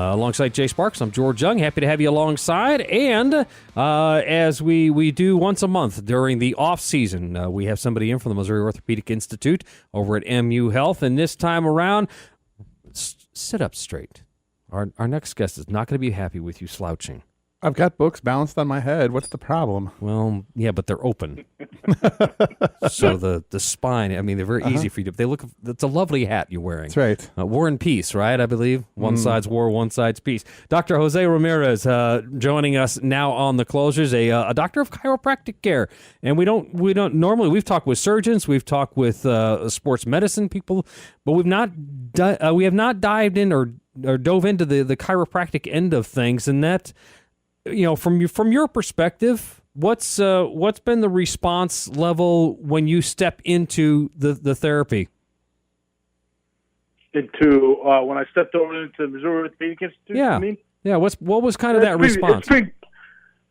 Alongside Jay Sparks, I'm George Young. Happy to have you alongside. And as we do once a month during the off season, we have somebody in from the Missouri Orthopedic Institute over at MU Health. And this time around, sit up straight. Our next guest is not going to be happy with you slouching. I've got books balanced on my head. What's the problem? Well, yeah, but they're open. So the spine, I mean, they're very easy for you to, it's a lovely hat you're wearing. That's right. War and Peace, right? I believe. One side's war, one side's peace. Dr. Jose Ramirez joining us now on the closures, a doctor of chiropractic care. And we don't normally, we've talked with surgeons, we've talked with sports medicine people, but we have not dived in or dove into the chiropractic end of things. And that, from your perspective, what's been the response level when you step into the therapy? Into when I stepped over into the Missouri Orthopedic Institute. Yeah, you mean? Yeah. What was kind of that response?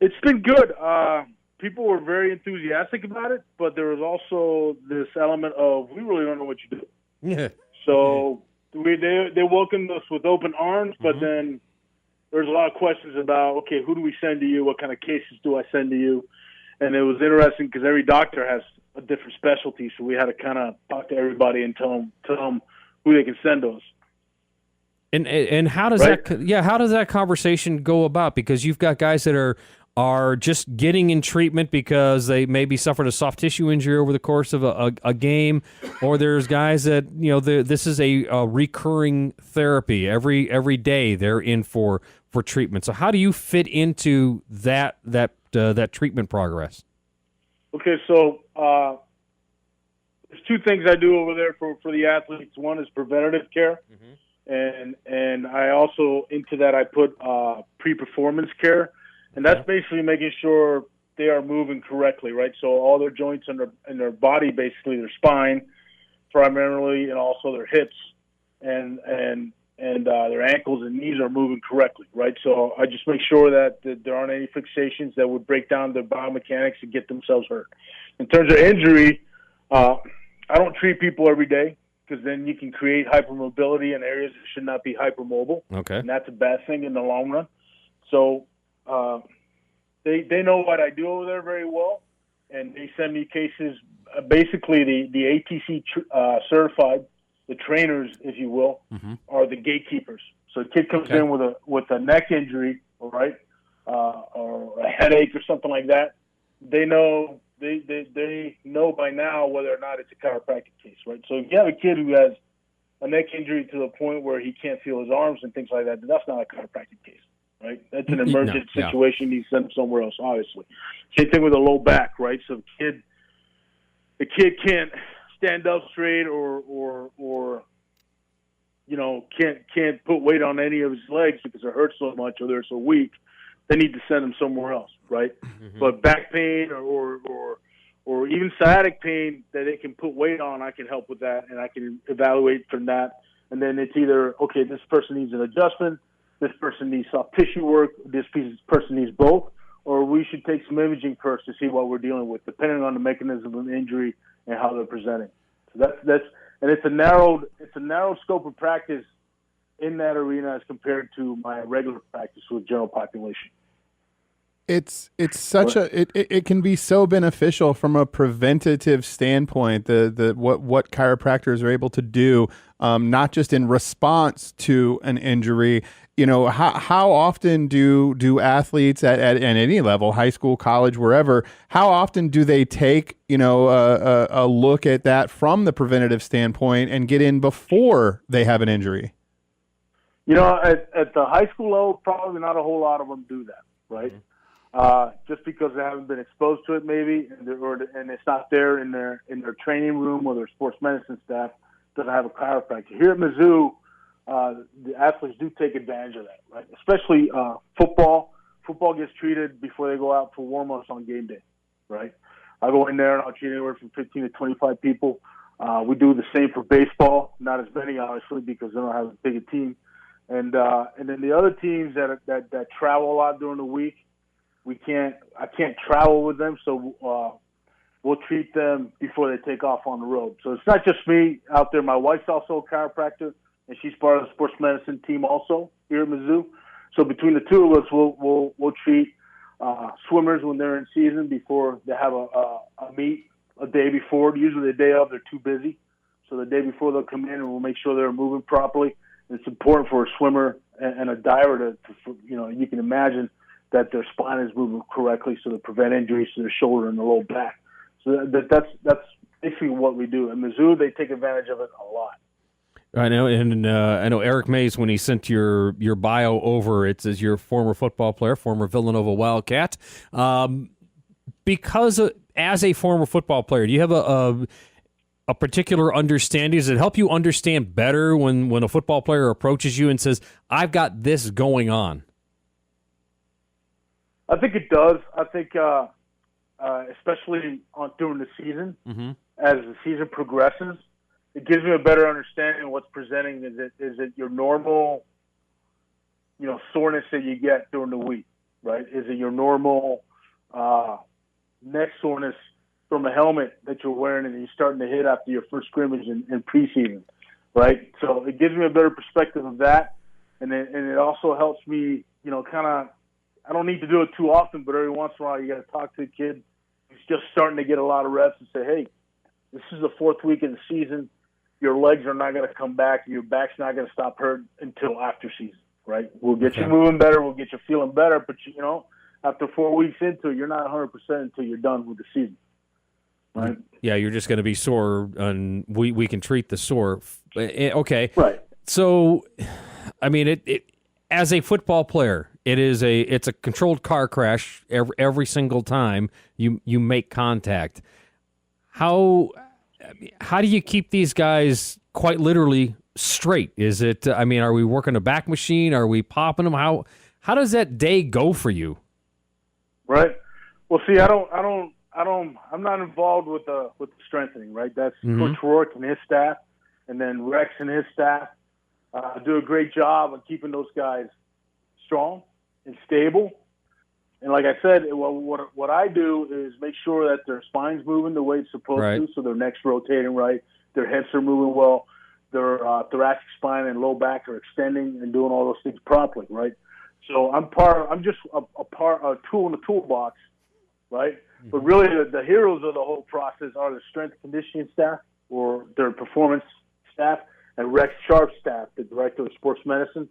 It's been good. People were very enthusiastic about it, but there was also this element of we really don't know what you do. Yeah. So they welcomed us with open arms, but then there's a lot of questions about, okay, who do we send to you? What kind of cases do I send to you? And it was interesting because every doctor has a different specialty, so we had to kind of talk to everybody and tell them who they can send us. And how does how does that conversation go about? Because you've got guys that are just getting in treatment because they maybe suffered a soft tissue injury over the course of a game, or there's guys that this is a recurring therapy every day they're in for treatment. So how do you fit into that treatment progress? Okay, so there's two things I do over there for the athletes. One is preventative care, and I also into that I put pre-performance care. And that's basically making sure they are moving correctly, right? So all their joints in their body, basically their spine, primarily, and also their hips and their ankles and knees are moving correctly, right? So I just make sure that there aren't any fixations that would break down their biomechanics and get themselves hurt. In terms of injury, I don't treat people every day because then you can create hypermobility in areas that should not be hypermobile. Okay. And that's a bad thing in the long run. So they know what I do over there very well, and they send me cases. Basically, the ATC certified, the trainers, if you will, are the gatekeepers. So a kid comes in with a neck injury, right, or a headache or something like that. They know they know by now whether or not it's a chiropractic case, right? So if you have a kid who has a neck injury to the point where he can't feel his arms and things like that, that's not a chiropractic case. Right, that's an emergent situation. You send them somewhere else, obviously. Same thing with a low back, right? So the kid can't stand up straight, or can't put weight on any of his legs because it hurts so much or they're so weak. They need to send them somewhere else, right? But back pain or even sciatic pain that they can put weight on, I can help with that, and I can evaluate from that. And then it's either this person needs an adjustment. This person needs soft tissue work, this person needs both, or we should take some imaging first to see what we're dealing with, depending on the mechanism of the injury and how they're presenting. So and it's a narrow scope of practice in that arena as compared to my regular practice with general population. It's such it can be so beneficial from a preventative standpoint. What chiropractors are able to do, not just in response to an injury. How often do athletes at any level, high school, college, wherever, how often do they take a look at that from the preventative standpoint and get in before they have an injury? At the high school level, probably not a whole lot of them do that, right? Just because they haven't been exposed to it, maybe, and it's not there in their training room, or their sports medicine staff doesn't have a chiropractor. Here at Mizzou, the athletes do take advantage of that, right? Especially football. Football gets treated before they go out for warm-ups on game day, right? I go in there and I'll treat anywhere from 15 to 25 people. We do the same for baseball, not as many, obviously, because they don't have as big a team. And then the other teams that travel a lot during the week, I can't travel with them, so we'll treat them before they take off on the road. So it's not just me out there. My wife's also a chiropractor, and she's part of the sports medicine team also. here at Mizzou. So between the two of us, we'll treat swimmers when they're in season before they have a meet a day before. Usually the day of, they're too busy. So the day before they'll come in, and we'll make sure they're moving properly. And it's important for a swimmer and a diver to you can imagine that their spine is moving correctly so to prevent injuries to their shoulder and the low back. So that's basically what we do. At Mizzou, they take advantage of it a lot. I know, and I know Eric Mays, when he sent your bio over, it says you're a former football player, former Villanova Wildcat. Because as a former football player, do you have a particular understanding? Does it help you understand better when a football player approaches you and says, I've got this going on? I think it does. I think especially during the season, as the season progresses, it gives me a better understanding of what's presenting. Is it your normal, soreness that you get during the week, right? Is it your normal neck soreness from a helmet that you're wearing and you're starting to hit after your first scrimmage in preseason, right? So it gives me a better perspective of that, and it also helps me, kind of. I don't need to do it too often, but every once in a while you got to talk to a kid who's just starting to get a lot of reps and say, hey, this is the fourth week of the season. Your legs are not going to come back. Your back's not going to stop hurting until after season, right? We'll get you moving better. We'll get you feeling better. But, after 4 weeks into it, you're not 100% until you're done with the season, right? Yeah, you're just going to be sore, and we can treat the sore. Okay. Right. So, I mean, it as a football player, it's a controlled car crash every single time you make contact. How do you keep these guys quite literally straight? Is it? I mean, are we working a back machine? Are we popping them? How does that day go for you? Right. Well, see, I'm not involved with the strengthening. Right. That's Coach Rourke and his staff, and then Rex and his staff do a great job of keeping those guys strong and stable. And like I said, what I do is make sure that their spine's moving the way it's supposed to, so their neck's rotating right, their hips are moving well, their thoracic spine and low back are extending and doing all those things properly, right? So I'm just a tool in the toolbox, right? Mm-hmm. But really the heroes of the whole process are the strength and conditioning staff or their performance staff and Rex Sharp's staff, the director of sports medicine.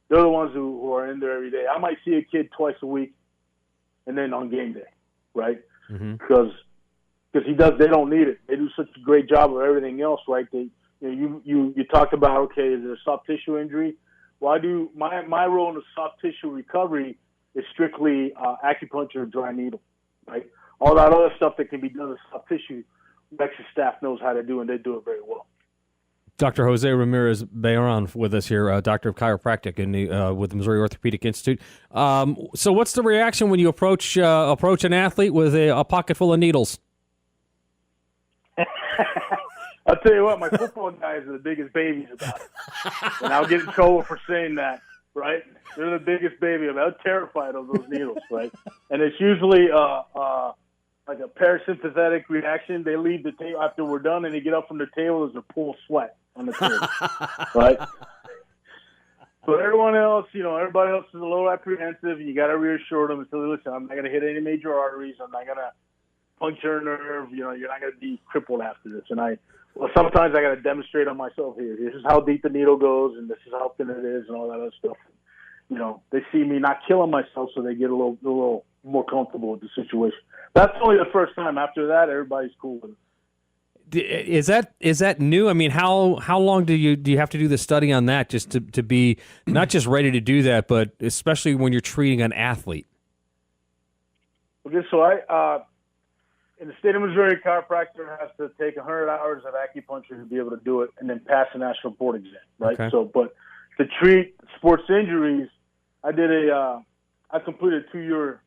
They're the ones who are in there every day. I might see a kid twice a week, and then on game day, right? Because they don't need it. They do such a great job of everything else, right? You talked about, okay, is it a soft tissue injury? Well, I do my role in the soft tissue recovery is strictly acupuncture and dry needle, right? All that other stuff that can be done with soft tissue, Rex's staff knows how to do, and they do it very well. Dr. Jose Ramirez Bayron with us here, doctor of chiropractic with the Missouri Orthopedic Institute. So what's the reaction when you approach an athlete with a pocket full of needles? I'll tell you what, my football guys are the biggest babies about it. And I'll get in trouble for saying that, right? They're the biggest baby. I'm terrified of those needles, right? And it's usually like a parasympathetic reaction. They leave the table after we're done, and they get up from the table. There's a pool of sweat on the table, right? But everyone else, everybody else is a little apprehensive. You got to reassure them and say, listen, I'm not going to hit any major arteries. I'm not going to puncture a nerve. You're not going to be crippled after this. And sometimes I got to demonstrate on myself here. This is how deep the needle goes, and this is how thin it is, and all that other stuff. They see me not killing myself, so they get a little more comfortable with the situation. That's only the first time. After that, everybody's cool with it. Is that new? I mean, how long do you have to do the study on that just to be not just ready to do that, but especially when you're treating an athlete? Okay, so in the state of Missouri, a chiropractor has to take 100 hours of acupuncture to be able to do it, and then pass a national board exam, right? Okay. So, but to treat sports injuries, I completed a 2-year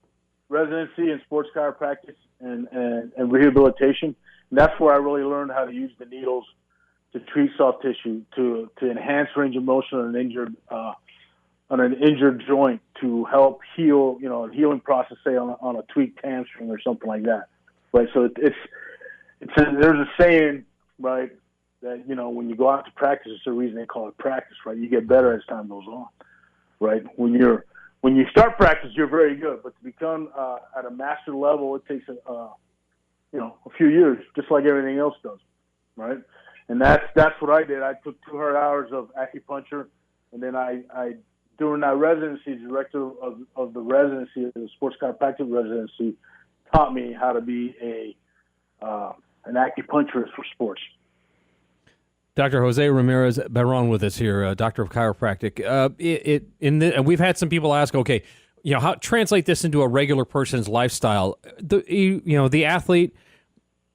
residency in sports chiropractic and rehabilitation. And that's where I really learned how to use the needles to treat soft tissue, to enhance range of motion on an injured joint, to help heal, a healing process, say on a tweaked hamstring or something like that, right? So there's a saying, right, that when you go out to practice, it's the reason they call it practice, right? You get better as time goes on, right? When you start practice, you're very good, but to become at a master level, it takes a few years, just like everything else does, right? And that's what I did. I took 200 hours of acupuncture, and then I during that residency, the director of the residency, the sports chiropractic residency, taught me how to be an acupuncturist for sports. Dr. Jose Ramirez Barron with us here, doctor of chiropractic. And we've had some people ask, okay, how translate this into a regular person's lifestyle? The athlete,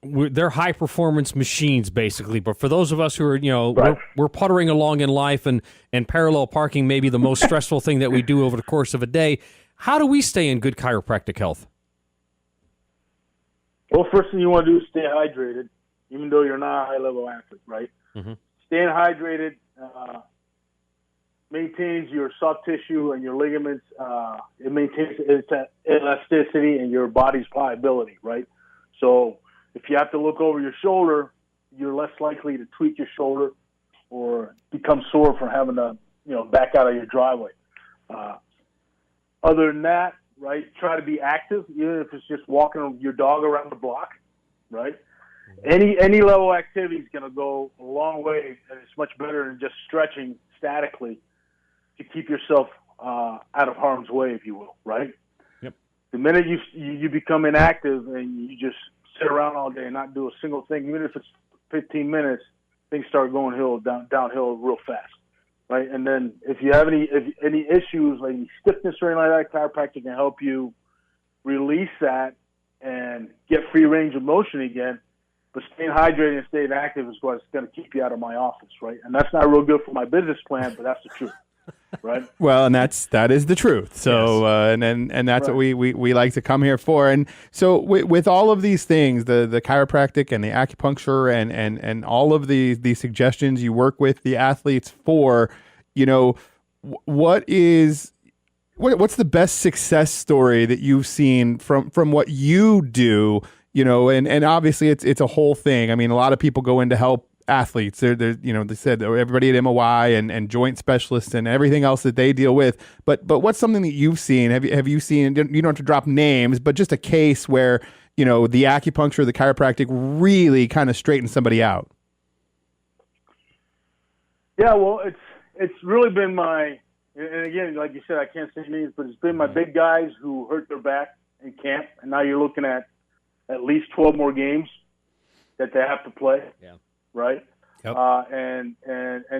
they're high performance machines basically, but for those of us who are, right. we're puttering along in life, and parallel parking may be the most stressful thing that we do over the course of a day. How do we stay in good chiropractic health? Well, first thing you want to do is stay hydrated, even though you're not a high-level athlete, right? Mm-hmm. Staying hydrated maintains your soft tissue and your ligaments. It maintains its elasticity and your body's pliability, right? So if you have to look over your shoulder, you're less likely to tweak your shoulder or become sore from having to, back out of your driveway. Other than that, right, try to be active, even if it's just walking your dog around the block, right? Any level of activity is going to go a long way, and it's much better than just stretching statically to keep yourself out of harm's way, if you will, right? Yep. The minute you become inactive and you just sit around all day and not do a single thing, even if it's 15 minutes, things start going downhill real fast, right? And then if you have any issues, like any stiffness or anything like that, chiropractic can help you release that and get free range of motion again. But staying hydrated and staying active is what's going to keep you out of my office, right? And that's not real good for my business plan, but that's the truth, right? Well, and that is the truth. So, yes. And that's right. What we like to come here for. And so with all of these things, the chiropractic and the acupuncture and all of the suggestions you work with the athletes for, what's the best success story that you've seen from what you do? And obviously it's a whole thing. I mean, a lot of people go in to help athletes. They said everybody at MOI and joint specialists and everything else that they deal with. But what's something that you've seen? Have you seen? You don't have to drop names, but just a case where the acupuncture, the chiropractic really kind of straightens somebody out. Yeah, well, it's really been my, and again, like you said, I can't say names, but it's been my big guys who hurt their back in camp, and now you're looking at least 12 more games that they have to play. Yeah. Right. Yep. And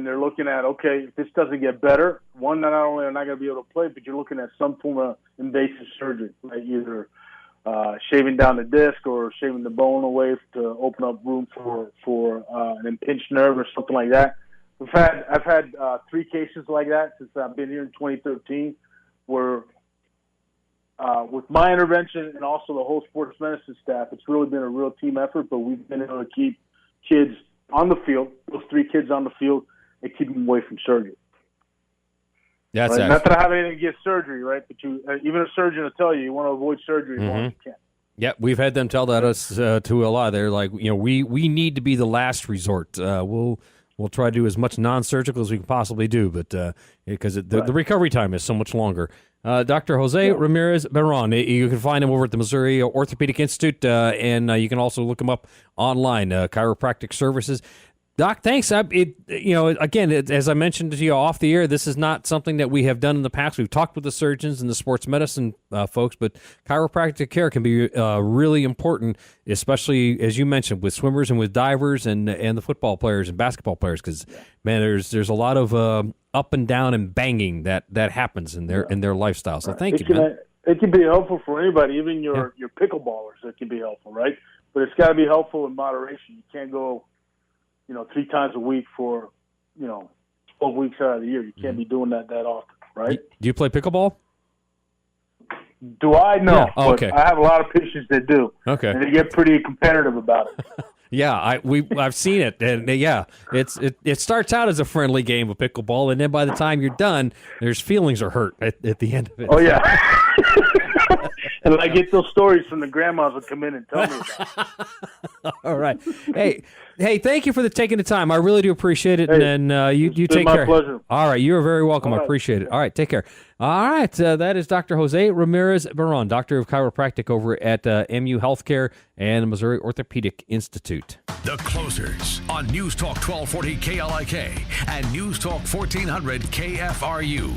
they're looking at, okay, if this doesn't get better, one, not only are not going to be able to play, but you're looking at some form of invasive surgery, like either shaving down the disc or shaving the bone away to open up room for an impinged nerve or something like that. I've had 3 cases like that since I've been here in 2013, where with my intervention and also the whole sports medicine staff, it's really been a real team effort, but we've been able to keep kids on the field, those 3 kids on the field, and keep them away from surgery. That's right? Not that I have anything against surgery, right? But even a surgeon will tell you want to avoid surgery as long as you can. Yeah, we've had them tell that us to a lot. They're like, we need to be the last resort. We'll try to do as much non-surgical as we can possibly do, but because the recovery time is so much longer. Dr. Jose Ramirez Barron, you can find him over at the Missouri Orthopedic Institute, and you can also look him up online, chiropractic services. Doc, thanks. Again, as I mentioned to you off the air, this is not something that we have done in the past. We've talked with the surgeons and the sports medicine folks, but chiropractic care can be really important, especially, as you mentioned, with swimmers and with divers and the football players and basketball players, because, man, there's a lot of up and down and banging that happens in their lifestyle. So thank you, man. It can be helpful for anybody, even your pickleballers. It can be helpful, right? But it's got to be helpful in moderation. You can't go 3 times a week for, 12 weeks out of the year. You can't be doing that often, right? Do you play pickleball? Do I? No. Yeah. Oh, okay. But I have a lot of patients that do. Okay. And they get pretty competitive about it. Yeah, I've seen it, and it starts out as a friendly game of pickleball, and then by the time you're done, there's feelings are hurt at the end of it. Oh yeah. And I get those stories from the grandmas that come in and tell me about it. All right. Hey, Hey, thank you for taking the time. I really do appreciate it. Hey, and you it's been take my care. pleasure. All right. You're very welcome. All I right. appreciate it. All right. Take care. All right. That is Dr. Jose Ramirez Baron, Doctor of Chiropractic over at MU Healthcare and the Missouri Orthopedic Institute. The Closers on News Talk 1240 KLIK and News Talk 1400 KFRU.